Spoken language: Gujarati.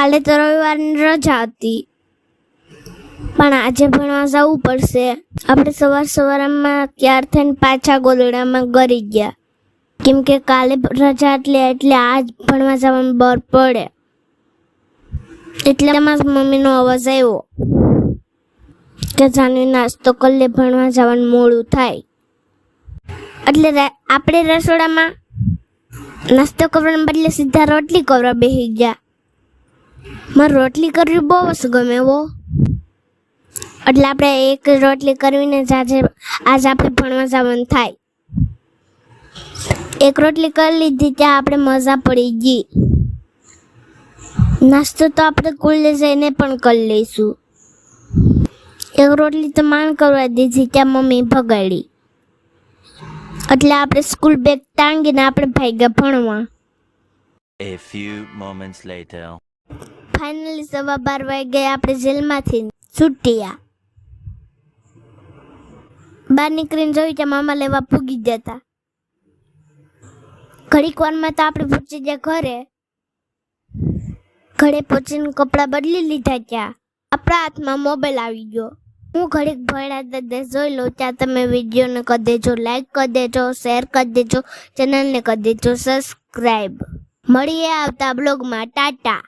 કાલે તો રવિવારની રજા હતી, પણ આજે ભણવા જવું પડશે. આપણે સવારમાં તૈયાર થઈને પાછા ગોદડામાં ગરી ગયા, કેમ કે કાલે રજા એટલે આજ ભણવા જવાનું બર પડે. એટલે મમ્મીનો અવાજ આવ્યો કે જાનવી નાસ્તો કરી લે, ભણવા જવાનું મોડું થાય. એટલે આપણે રસોડામાં નાસ્તો કરવાના બદલે સીધા રોટલી કરવા બેસી ગયા. મારે રોટલી કરવી બહુ જ ગમે હો. એટલે આપણે એક રોટલી કરવીને જ આજે આપણે ભણવા જવાનું થાય. એક રોટલી કરી લીધી ત્યાં આપણે મજા પડી ગઈ. નાસ્તો તો આપણે સ્કૂલે જઈને પણ કરી લઈશું. એક રોટલી તો માંડ કરવા દીધી ત્યાં મમ્મી ભગાડી. એટલે આપણે સ્કૂલ બેગ ટાંગીને આપણે ભાગ્યા ભણવા. A few moments later. Finally 12:15 વાગે આપણે જેલમાંથી છૂટ્યા. બહાર નીકળીને જોયું ત્યાં મામા લેવા પૂગી જતા. ઘડીક વારમાં તો આપણે પહોંચી ગયા ઘરે. ઘરે પહોંચીને કપડાં બદલી લીધા. ત્યાં આપણા હાથમાં મોબાઈલ આવી ગયો. હું ઘડીક ભણ્યા દાદા જોઈ લઉં ત્યાં તમે વિડીયોને કરી દેજો લાઈક, કરી દેજો શેર, કરી દેજો ચેનલને કરી દેજો સબસ્ક્રાઈબ. મળીએ આવતા બ્લોગમાં. ટાટા.